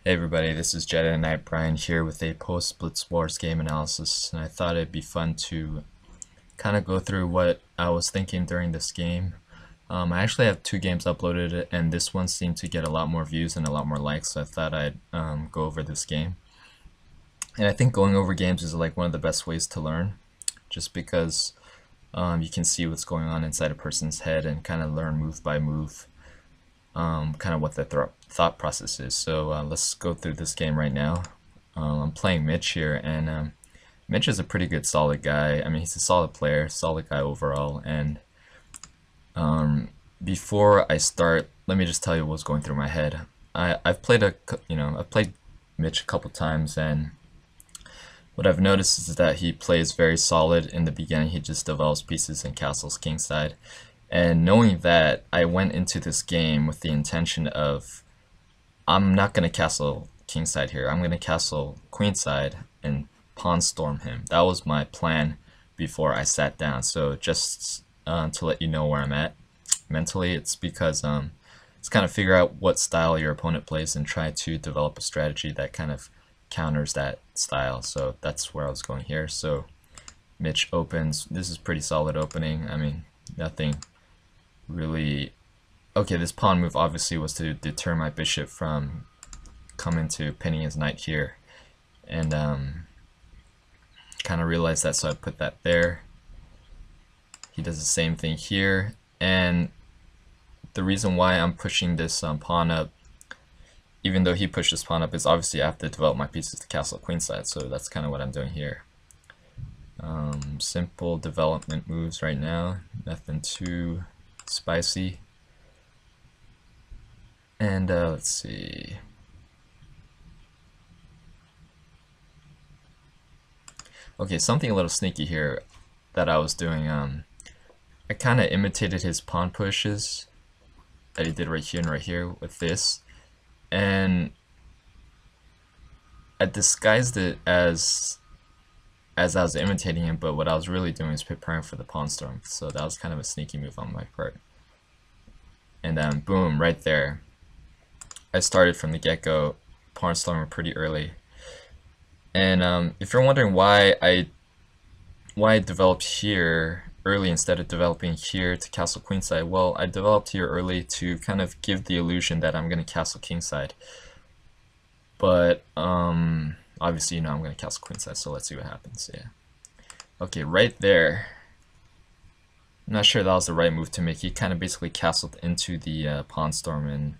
Hey everybody, this is Jedi Knight Brian here with a post-Blitz Wars game analysis, and I thought it'd be fun to kind of go through what I was thinking during this game. I actually have two games uploaded, and this one seemed to get a lot more views and a lot more likes, so I thought I'd go over this game. And I think going over games is like one of the best ways to learn, just because you can see what's going on inside a person's head and kind of learn move by move kind of what the thought process is. So let's go through this game right now. I'm playing Mitch here, and Mitch is a pretty good, solid guy. I mean, he's a solid player, solid guy overall. And before I start, let me just tell you what's going through my head. I've played I've played Mitch a couple times, and what I've noticed is that he plays very solid in the beginning. He just develops pieces and castles kingside. And knowing that, I went into this game with the intention of, I'm not going to castle kingside here. I'm going to castle queenside and pawn storm him. That was my plan before I sat down. So just to let you know where I'm at mentally, it's because it's kind of figure out what style your opponent plays and try to develop a strategy that kind of counters that style. So that's where I was going here. So Mitch opens. This is pretty solid opening. I mean, nothing really. Okay, this pawn move obviously was to deter my bishop from coming to pinning his knight here, and kind of realized that, so I put that there. He does the same thing here, and the reason why I'm pushing this pawn up, even though he pushed this pawn up, is obviously I have to develop my pieces to castle queenside, so that's kind of what I'm doing here. Simple development moves right now, nothing too spicy. And let's see. Okay, something a little sneaky here that I was doing. I kind of imitated his pawn pushes that he did right here and right here with this, and I disguised it as I was imitating him, but what I was really doing is preparing for the pawn storm. So that was kind of a sneaky move on my part. And then boom, right there. I started from the get-go pawn storming pretty early. And if you're wondering why I developed here early instead of developing here to castle queenside, well, I developed here early to kind of give the illusion that I'm going to castle kingside. But obviously, you know, I'm going to castle queenside, so let's see what happens. Yeah. Okay, right there. I'm not sure that was the right move to make. He kind of basically castled into the pawn storm, and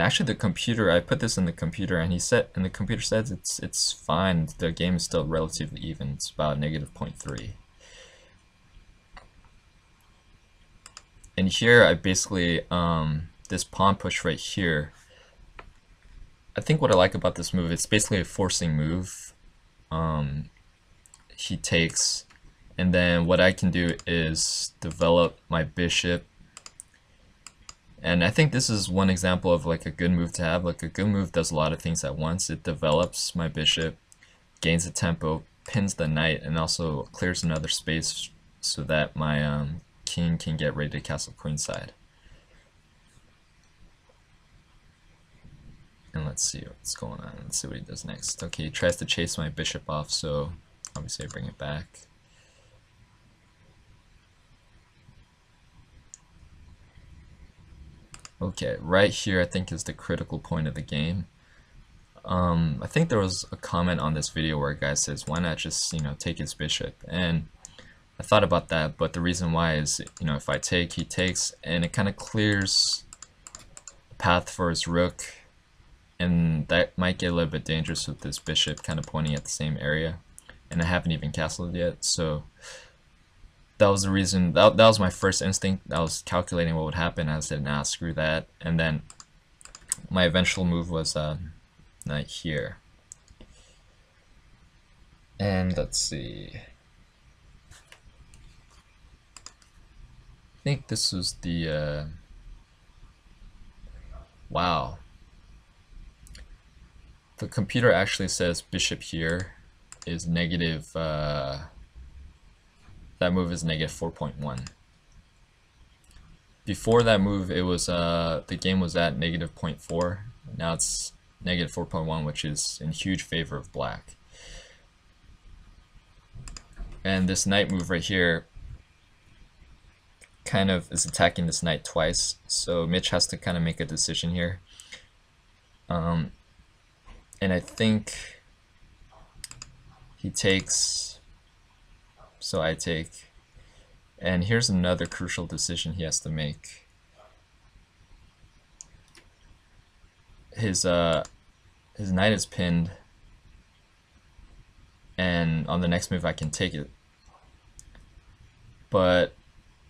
actually the computer, I put this in the computer, and the computer says it's fine. The game is still relatively even. It's about -0.3. And here I basically this pawn push right here. I think what I like about this move, it's basically a forcing move. He takes, and then what I can do is develop my bishop. And I think this is one example of like a good move to have. Like a good move does a lot of things at once. It develops my bishop, gains a tempo, pins the knight, and also clears another space so that my king can get ready to castle queenside. And let's see what's going on. Let's see what he does next. Okay, he tries to chase my bishop off, so obviously I bring it back. Okay, right here I think is the critical point of the game. I think there was a comment on this video where a guy says, why not just, you know, take his bishop? And I thought about that, but the reason why is, you know, if I take, he takes, and it kind of clears the path for his rook, and that might get a little bit dangerous with this bishop kind of pointing at the same area, and I haven't even castled yet. So that was the reason, that was my first instinct. I was calculating what would happen. I said, nah, screw that. And then my eventual move was knight here. And let's see, I think this was the wow, the computer actually says bishop here is negative, that move is -4.1. Before that move, it was the game was at -0.4. Now it's negative 4.1, which is in huge favor of black. And this knight move right here kind of is attacking this knight twice, so Mitch has to kind of make a decision here. And I think he takes, so I take, and here's another crucial decision he has to make. His knight is pinned, and on the next move I can take it, but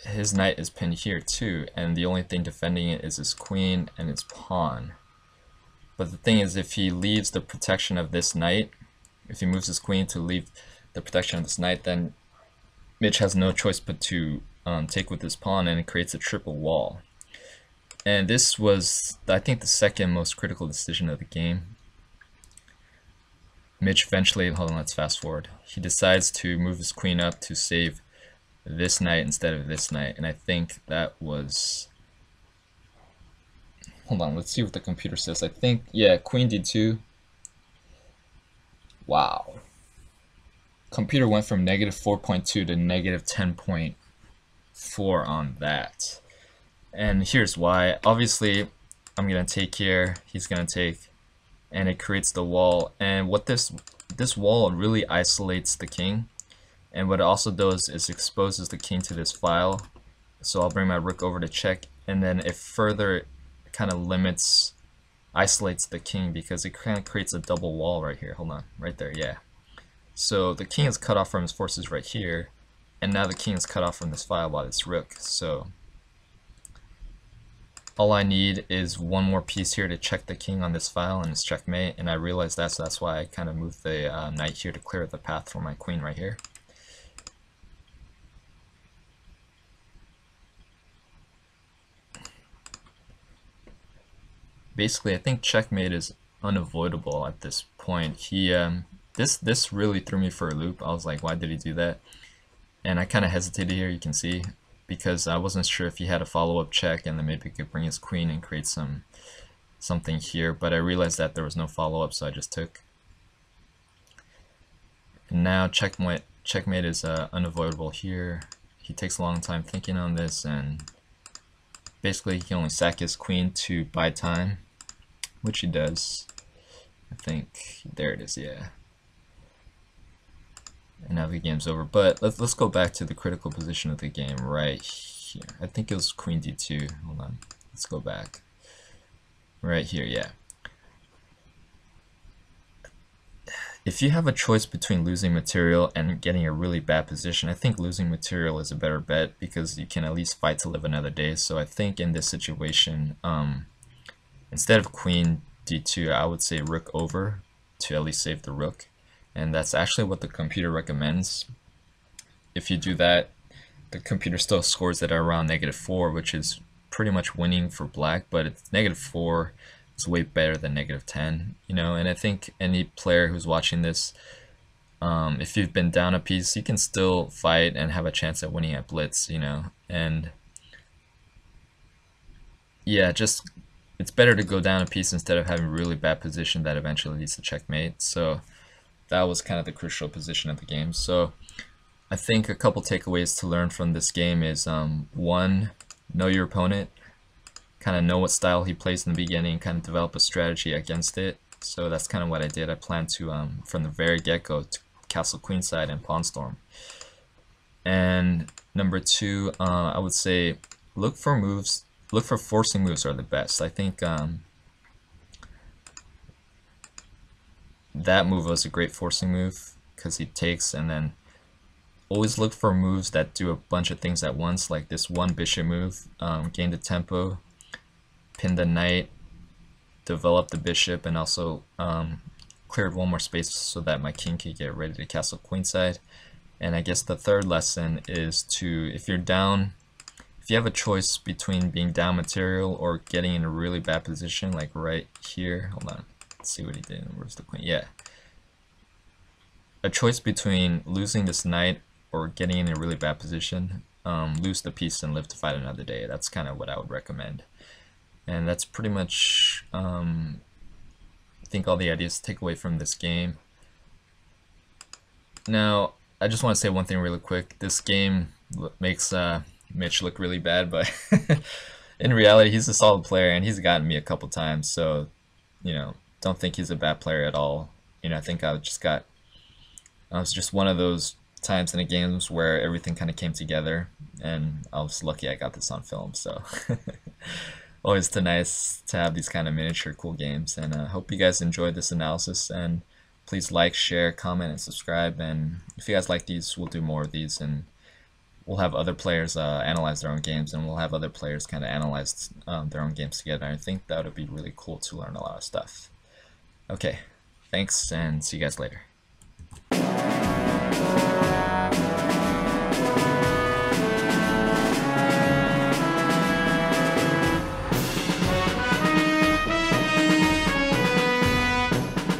his knight is pinned here too, and the only thing defending it is his queen and his pawn. But the thing is, if he leaves the protection of this knight, if he moves his queen to leave the protection of this knight, then Mitch has no choice but to take with his pawn, and it creates a triple wall. And this was, I think, the second most critical decision of the game. Mitch eventually, hold on, let's fast forward. He decides to move his queen up to save this knight instead of this knight, and I think that was, hold on, let's see what the computer says. I think, yeah, queen d2. Wow. Computer went from negative 4.2 to negative 10.4 on that. And here's why. Obviously, I'm gonna take here, he's gonna take, and it creates the wall. And what this wall really isolates the king. And what it also does is exposes the king to this file. So I'll bring my rook over to check, and then it further kind of isolates the king, because it kind of creates a double wall right here. Hold on, right there, yeah. So the king is cut off from his forces right here, and now the king is cut off from this file by this rook. So all I need is one more piece here to check the king on this file, and it's checkmate. And I realized that, so that's why I kind of moved the knight here to clear the path for my queen right here. Basically, I think checkmate is unavoidable at this point. He this really threw me for a loop. I was like, why did he do that? And I kind of hesitated here, you can see, because I wasn't sure if he had a follow-up check, and then maybe he could bring his queen and create something here. But I realized that there was no follow-up, so I just took. And now checkmate is unavoidable here. He takes a long time thinking on this, and basically he can only sack his queen to buy time, which he does. I think there it is, yeah. And now the game's over. But let's go back to the critical position of the game right here. I think it was queen d2. Hold on, let's go back. Right here, yeah. If you have a choice between losing material and getting a really bad position, I think losing material is a better bet, because you can at least fight to live another day. So I think in this situation, instead of queen d2, I would say rook over to at least save the rook. And that's actually what the computer recommends. If you do that, the computer still scores it at around -4, which is pretty much winning for black, but it's -4 is way better than -10, you know. And I think any player who's watching this, if you've been down a piece, you can still fight and have a chance at winning at Blitz, you know. And yeah, just it's better to go down a piece instead of having a really bad position that eventually leads to checkmate. So that was kind of the crucial position of the game. So I think a couple takeaways to learn from this game is, one, know your opponent, kind of know what style he plays in the beginning, kind of develop a strategy against it. So that's kind of what I did. I planned to, from the very get-go, to castle queenside and pawn storm. And number two, I would say look for moves, look for forcing moves are the best. I think that move was a great forcing move, because he takes, and then always look for moves that do a bunch of things at once, like this one bishop move, gain the tempo, pin the knight, develop the bishop, and also cleared one more space so that my king could get ready to castle queenside. And I guess the third lesson is to, if you're down, if you have a choice between being down material or getting in a really bad position, like right here, hold on, let's see what he did, where's the queen, yeah. A choice between losing this knight or getting in a really bad position, lose the piece and live to fight another day. That's kind of what I would recommend. And that's pretty much think all the ideas to take away from this game. Now, I just want to say one thing really quick. This game makes Mitch look really bad, but in reality, he's a solid player, and he's gotten me a couple times. So, don't think he's a bad player at all. I think I was just one of those times in the games where everything kind of came together, and I was lucky I got this on film. So, always nice to have these kind of miniature cool games, and I hope you guys enjoyed this analysis. And please like, share, comment, and subscribe. And if you guys like these, we'll do more of these, and we'll have other players analyze their own games, and we'll have other players kind of analyze their own games together. I think that would be really cool to learn a lot of stuff. Okay, thanks, and see you guys later.